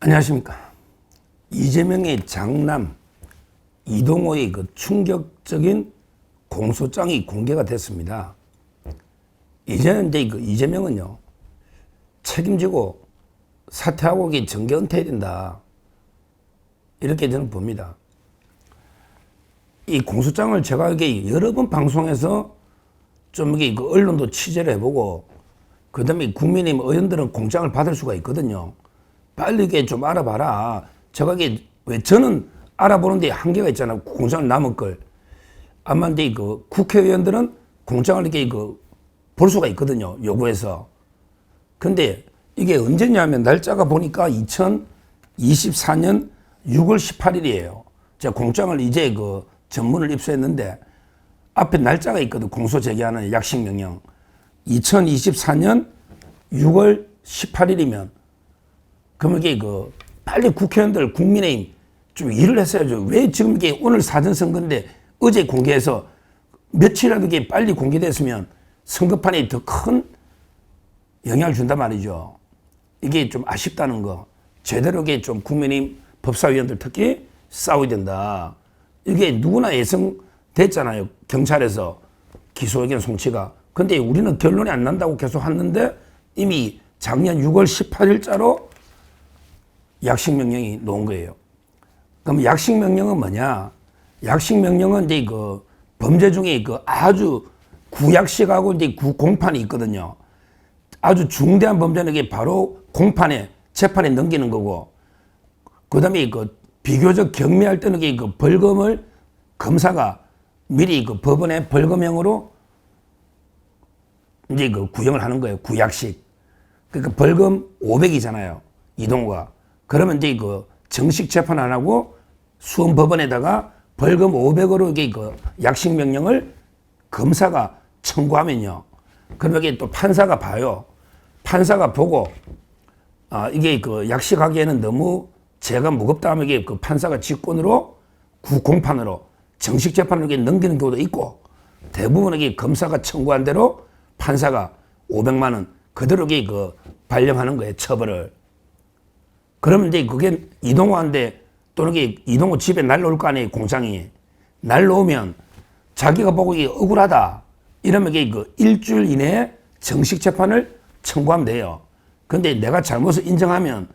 안녕하십니까. 이재명의 장남 이동호의 그 충격적인 공소장이 공개가 됐습니다. 이제는 이제 그 이재명은요, 책임지고 사퇴하고 정계 은퇴해야 된다, 이렇게 저는 봅니다. 이 공소장을 제가 이게 여러 번 방송에서 좀 이게 그 언론도 취재를 해보고, 그 다음에 국민의힘 의원들은 공장을 받을 수가 있거든요. 빨리 이게 좀 알아봐라. 제가 이게 왜 저는 알아보는데 한계가 있잖아요. 공장을 남은 걸. 아마 근데 그 국회의원들은 공장을 이렇게 볼 수가 있거든요. 요구해서. 근데 이게 언제냐면 날짜가 보니까 2024년 6월 18일이에요. 제가 공장을 이제 전문을 입수했는데 앞에 날짜가 있거든. 공소 제기하는 약식 명령. 2024년 6월 18일이면 그러면 이게 빨리 국회의원들 국민의힘 좀 일을 했어야죠. 왜 지금 이게 오늘 사전선거인데 어제 공개해서 며칠이라도 이게 빨리 공개됐으면 선거판에 더 큰 영향을 준단 말이죠. 이게 좀 아쉽다는 거. 제대로 이게 좀 국민의힘 법사위원들 특히 싸워야 된다. 이게 누구나 예상됐잖아요. 경찰에서 기소의견 송치가. 근데 우리는 결론이 안 난다고 계속 했는데 이미 작년 6월 18일자로 약식명령이 나온 거예요. 그럼 약식명령은 뭐냐? 약식명령은 이제 범죄 중에 아주 구약식하고 이제 구공판이 있거든요. 아주 중대한 법제는 이게 바로 공판에, 재판에 넘기는 거고, 그 다음에 비교적 경미할 때는 이게 벌금을 검사가 미리 법원에 벌금형으로 이제 구형을 하는 거예요. 구약식. 그러니까 벌금 500이잖아요. 이동호가. 그러면 이제 정식 재판 안 하고 수원법원에다가 벌금 500으로 이게 약식 명령을 검사가 청구하면요. 그러면 이게 또 판사가 봐요. 판사가 보고, 이게 약식하기에는 너무 죄가 무겁다 하면 이게 판사가 직권으로 구공판으로 정식 재판으로 이게 넘기는 경우도 있고, 대부분 이게 검사가 청구한 대로 판사가 500만 원 그대로 이게 발령하는 거예요. 처벌을. 그러면 이제 그게 이동호한테 또는 이게 이동호 집에 날라올 거 아니에요. 공장이. 날라오면 자기가 보고 이게 억울하다 이러면 이게 일주일 이내에 정식 재판을 청구하면 돼요. 근데 내가 잘못을 인정하면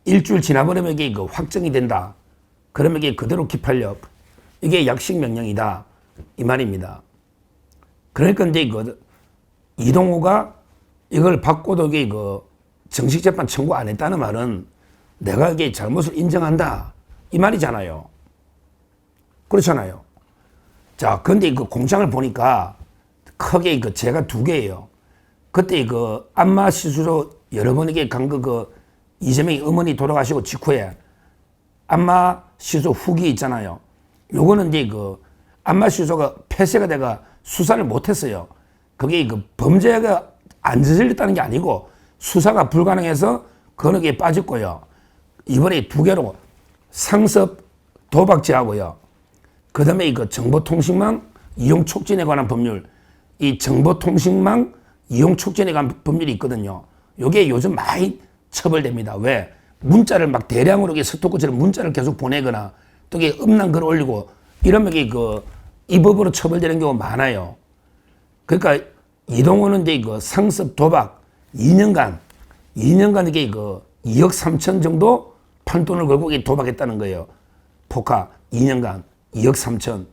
일주일 지나버리면 이게 확정이 된다. 그러면 이게 그대로 기판력. 이게 약식 명령이다. 이 말입니다. 그러니까 이제 이동호가 이걸 받고도 이게 정식 재판 청구 안 했다는 말은 내가 이게 잘못을 인정한다. 이 말이잖아요. 그렇잖아요. 자, 근데 공장을 보니까 크게 죄가 두 개예요. 그때 안마시수소 여러 번 이게 간 이재명이 어머니 돌아가시고 직후에 안마시소 후기 있잖아요. 요거는 이제 안마시소가 폐쇄가 돼가 수사를 못 했어요. 그게 범죄가 안 저질렀다는 게 아니고 수사가 불가능해서 거기에 빠졌고요. 이번에 두 개로 상습 도박죄하고요. 그 다음에 정보통신망 이용 촉진에 관한 법률, 이 정보통신망 이용 촉진에 관한 법률이 있거든요. 요게 요즘 많이 처벌됩니다. 왜? 문자를 막 대량으로 스토커처럼 문자를 계속 보내거나 또 음란 글 올리고 이러면 이 법으로 처벌되는 경우가 많아요. 그러니까 이동호는 이제 상습 도박 2년간 이게 2억 3천 정도 판돈을 걸고 도박했다는 거예요. 포카 2년간 2억 3천.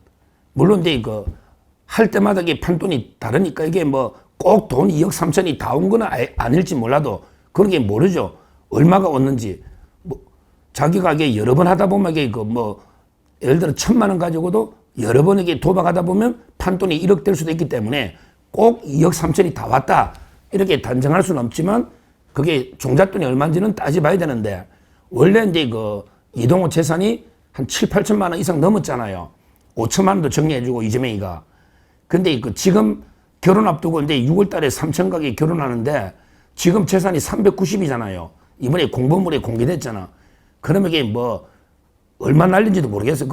물론 이제 할 때마다 이게 판돈이 다르니까 이게 꼭 돈 2억 3천이 다 온 건 아닐지 몰라도 그런 게 모르죠. 얼마가 왔는지. 자기가 이게 여러 번 하다 보면 이게 예를 들어 1,000만 원 가지고도 여러 번 이게 도박하다 보면 판돈이 1억 될 수도 있기 때문에 꼭 2억 3천이 다 왔다. 이렇게 단정할 수는 없지만 그게 종잣돈이 얼마인지는 따져봐야 되는데 원래 이제 이동호 재산이 한 7, 8천만 원 이상 넘었잖아요. 5천만 원도 정리해주고 이재명이가. 근데 지금 결혼 앞두고 이제 6월 달에 삼천각에 결혼하는데 지금 재산이 390이잖아요. 이번에 공보물에 공개됐잖아. 그러면 이게 얼마 날린지도 모르겠어.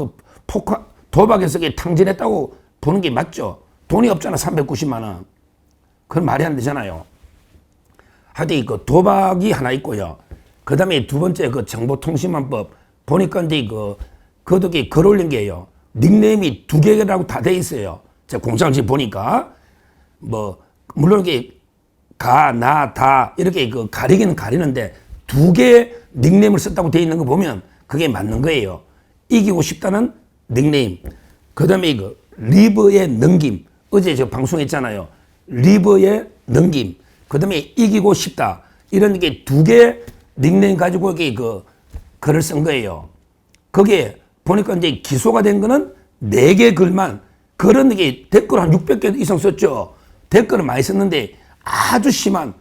도박에서 탕진했다고 보는 게 맞죠? 돈이 없잖아, 390만 원. 그건 말이 안 되잖아요. 하여튼 도박이 하나 있고요. 그 다음에 두 번째 그 정보통신망법 보니까 이제 그것도 글 올린 게요. 닉네임이 두 개라고 다 돼 있어요. 제가 공장을 지금 보니까 뭐 물론 이게 가, 나, 다 이렇게 가리기는 가리는데 두 개의 닉네임을 썼다고 돼 있는 거 보면 그게 맞는 거예요. 이기고 싶다는 닉네임. 그 다음에 리버의 넘김. 어제 저 방송했잖아요. 리버의 넘김. 그 다음에 이기고 싶다. 이런 게 두 개 닉네임 가지고 이게 글을 쓴 거예요. 거기에 보니까 이제 기소가 된 거는 4개 글만. 글은 이게 댓글 한 600개 이상 썼죠. 댓글을 많이 썼는데 아주 심한,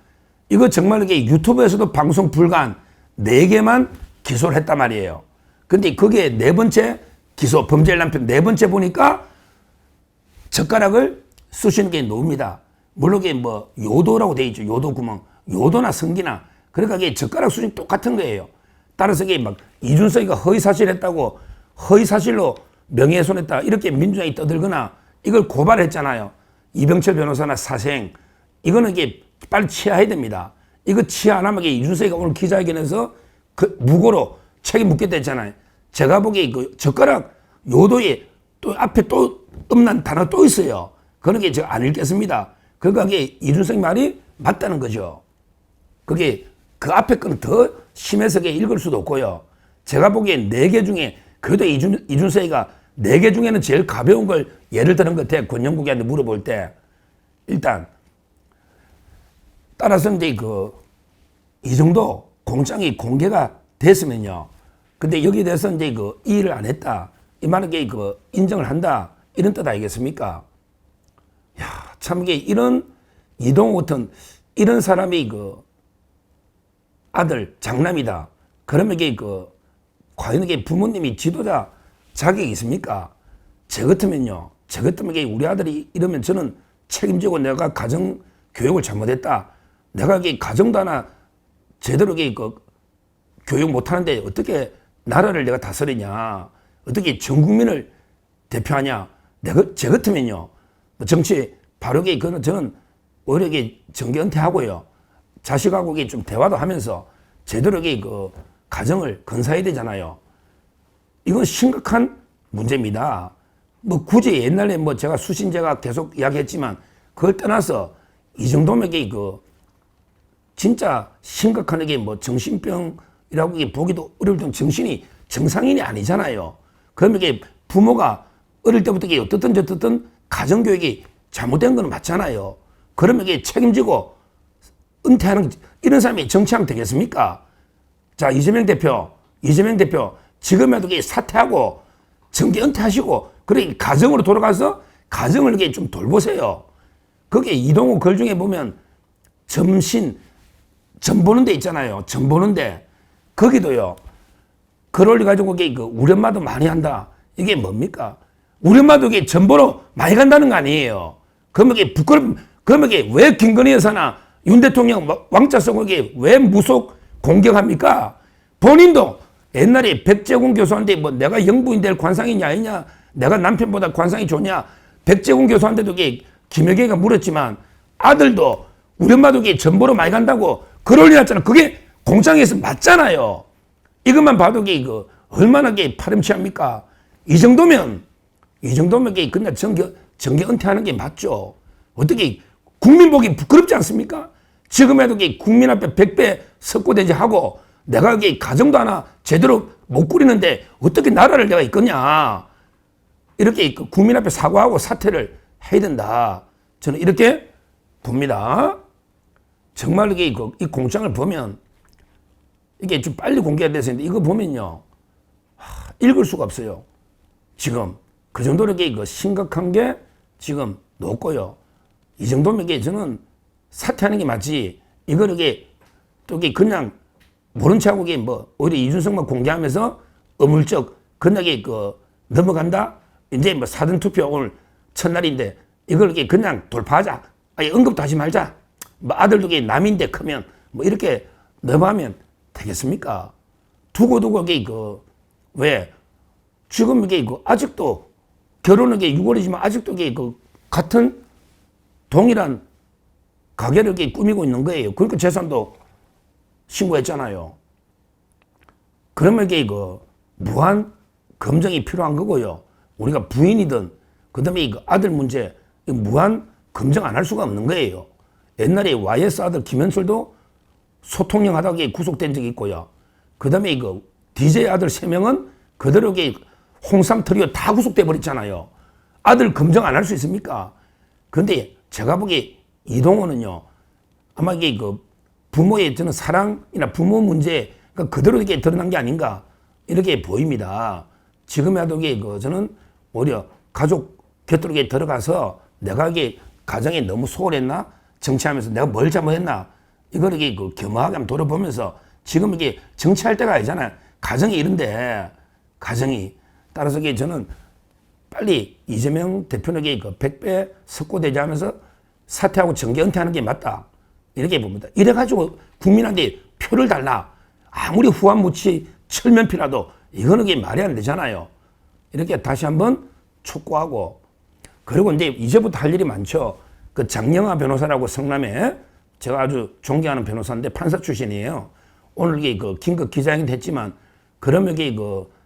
이거 정말 이게 유튜브에서도 방송 불가한 4개만 기소를 했단 말이에요. 근데 그게 4번째 기소, 범죄의 남편 4번째 보니까 젓가락을 쑤시는 게 노입니다. 물론 이게 뭐 요도라고 돼 있죠. 요도 구멍. 요도나 성기나. 그러니까 이게 젓가락 쑤시는 똑같은 거예요. 따라서 이게 막 이준석이가 허위사실 했다고 허위사실로 명예훼손했다. 이렇게 민주당이 떠들거나 이걸 고발했잖아요. 이병철 변호사나 사생. 이거는 이게 빨리 취하해야 됩니다. 이거 취하 안 하면 이준석이가 오늘 기자회견에서 무고로 책임 묻겠다 했잖아요. 제가 보기에 젓가락 요도에 또 앞에 또 음란 단어 또 있어요. 그런 게 제가 안 읽겠습니다. 그러니까 이게 이준석 말이 맞다는 거죠. 그게 그 앞에 건 더 심해서 읽을 수도 없고요. 제가 보기엔 4개 중에 그래도 이준석이가 4개 중에는 제일 가벼운 걸 예를 드는 것 같아. 권영국이한테 물어볼 때. 일단 따라서 이제 이 정도 공장이 공개가 됐으면요. 근데 여기에 대해서 이제 이 일을 안 했다. 이 말은 게 인정을 한다. 이런 뜻 아니겠습니까? 야, 참 이게 이런 이동호 같은 이런 사람이 아들 장남이다. 그러면 이게 과연 이게 부모님이 지도자 자격이 있습니까? 제 같으면요. 제 같으면 이게 우리 아들이 이러면 저는 책임지고 내가 가정 교육을 잘못했다. 내가 이게 가정도 하나 제대로 이게 교육 못하는데 어떻게 나라를 내가 다스리냐. 어떻게 전 국민을 대표하냐. 제 같으면요. 정치 바르게 저는 오히려 이게 정계 은퇴하고요. 자식하고 이게 좀 대화도 하면서 제대로 이게 가정을 건사해야 되잖아요. 이건 심각한 문제입니다. 뭐 굳이 옛날에 뭐 제가 수신제가 계속 이야기했지만 그걸 떠나서 이 정도면 이게 진짜 심각한 이게 뭐 정신병이라고 이게 보기도 어려울 정도 정신이 정상인이 아니잖아요. 그러면 이게 부모가 어릴 때부터 이게 어떻든 저떻든 가정교육이 잘못된 건 맞잖아요. 그러면 이게 책임지고 은퇴하는 이런 사람이 정치하면 되겠습니까? 자, 이재명 대표 지금이라도 사퇴하고 정계 은퇴하시고 그래 가정으로 돌아가서 가정을 이렇게 좀 돌보세요. 거기에 이동호 글 중에 보면 점 보는 데 있잖아요. 점 보는데 거기도요. 글 올려가지고 우리 엄마도 많이 한다. 이게 뭡니까? 우리 엄마도 점 보러 많이 간다는 거 아니에요. 그러면 그러면 왜 김건희 여사나 윤 대통령 왕자 쓰고 왜 무속 공격합니까? 본인도 옛날에 백제군 교수한테 뭐 내가 영부인 될 관상이냐 아니냐, 내가 남편보다 관상이 좋냐, 백제군 교수한테도 김여경이가 물었지만 아들도 우리 엄마도 전보로 많이 간다고 글 올려놨잖아. 그게 공장에서 맞잖아요. 이것만 봐도 얼마나 파렴치합니까? 이 정도면 그냥 정계 은퇴하는 게 맞죠. 어떻게 국민 보기 부끄럽지 않습니까? 지금에도 국민 앞에 100배 석고대죄하고 내가 가정도 하나 제대로 못 꾸리는데 어떻게 나라를 내가 이끄냐. 이렇게 국민 앞에 사과하고 사퇴를 해야 된다. 저는 이렇게 봅니다. 정말 이 공장을 보면 이게 좀 빨리 공개가 돼서 있는데 이거 보면요. 읽을 수가 없어요. 지금 그 정도로 심각한 게 지금 높고요. 이 정도면 저는 사퇴하는 게 맞지. 이걸 또 그냥 모른 척하고 오히려 이준석만 공개하면서 어물쩍 그냥 넘어간다. 이제 뭐 사전투표 오늘 첫날인데 이걸 그냥 돌파하자. 아예 언급도 하지 말자. 뭐 아들도 남인데 크면 뭐 이렇게 넘어가면 되겠습니까? 두고두고 왜 지금 아직도 결혼은 6월이지만 아직도 같은 동일한 가게를 꾸미고 있는 거예요. 그러니까 재산도 신고했잖아요. 그러면 이게 무한 검증이 필요한 거고요. 우리가 부인이든 그다음에 아들 문제 무한 검증 안 할 수가 없는 거예요. 옛날에 YS 아들 김현철도 소통령 하다가 구속된 적이 있고요. 그다음에 DJ 아들 3명은 그대로 홍삼 트리오 다 구속돼 버렸잖아요. 아들 검증 안 할 수 있습니까? 그런데 제가 보기에 이동호는요, 아마 이게 부모의 저는 사랑이나 부모 문제가 그대로 이렇게 드러난 게 아닌가 이렇게 보입니다. 지금이라도 저는 오히려 가족 곁으로 들어가서 내가 가정에 너무 소홀했나? 정치하면서 내가 뭘 잘못했나? 이걸 겸허하게 한번 돌아보면서 지금 정치할 때가 아니잖아요. 가정이 이런데, 가정이. 따라서 저는 빨리 이재명 대표에게 100배 석고되지 하면서 사퇴하고 정계 은퇴하는 게 맞다. 이렇게 봅니다. 이래가지고 국민한테 표를 달라. 아무리 후한무치 철면피라도 이거는 말이 안 되잖아요. 이렇게 다시 한번 촉구하고, 그리고 이제부터 할 일이 많죠. 그 장영하 변호사라고 성남에 제가 아주 존경하는 변호사인데 판사 출신이에요. 오늘 긴급 기자회견 했지만, 그러면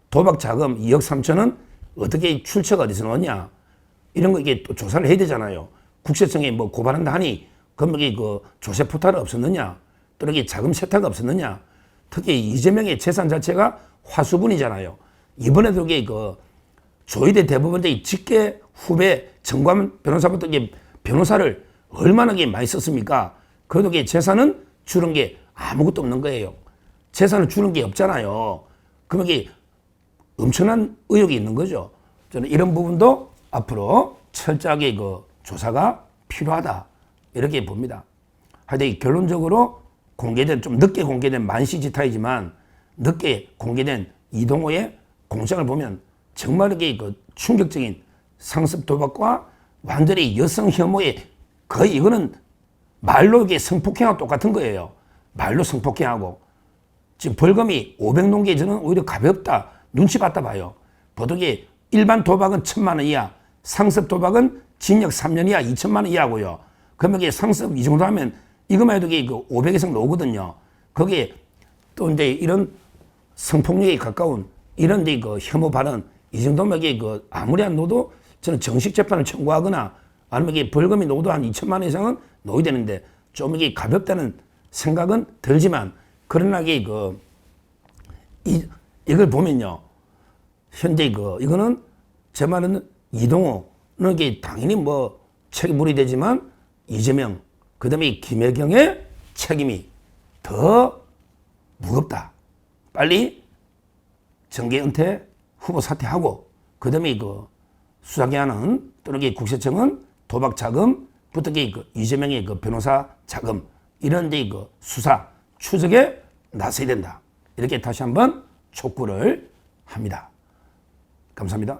도박 자금 2억 3천은 어떻게 출처가 어디서 나왔냐? 이런 거 또 조사를 해야 되잖아요. 국세청에 고발한다 하니, 그럼 조세 포탈은 없었느냐? 또 자금 세탁이 없었느냐? 특히 이재명의 재산 자체가 화수분이잖아요. 이번에도 조희대 대법원장이 직계 후배 정관 변호사부터 변호사를 얼마나 많이 썼습니까? 그래도 재산은 줄은 게 아무것도 없는 거예요. 재산을 줄은 게 없잖아요. 그러면 엄청난 의혹이 있는 거죠. 저는 이런 부분도 앞으로 철저하게 조사가 필요하다. 이렇게 봅니다. 하여튼 결론적으로 좀 늦게 공개된 만시지타이지만 늦게 공개된 이동호의 공장을 보면 정말 충격적인 상습 도박과 완전히 여성 혐오의 거의 이거는 말로 성폭행하고 똑같은 거예요. 말로 성폭행하고. 지금 벌금이 500농계 저는 오히려 가볍다. 눈치 봤다 봐요. 보통 일반 도박은 1,000만 원 이하, 상습 도박은 징역 3년 이하 2천만 원 이하고요. 그러면 상습 이 정도 하면 이것만 해도 500 이상 나오거든요. 거기에 또 이런 성폭력에 가까운 이런 혐오 발언 이 정도면 아무리 안 넣어도 저는 정식 재판을 청구하거나 아니면 벌금이 넣어도 한 2천만 원 이상은 넣어야 되는데 좀 가볍다는 생각은 들지만 그러나 이걸 보면요. 현재 이거는 제 말은 이동호는 당연히 책임물이 되지만 이재명 그다음에 김혜경의 책임이 더 무겁다. 빨리 정계 은퇴 후보 사퇴하고 그다음에 수사기관은 또는 국세청은 도박 자금부터 이재명의 변호사 자금 이런 수사 추적에 나서야 된다. 이렇게 다시 한번 촉구를 합니다. 감사합니다.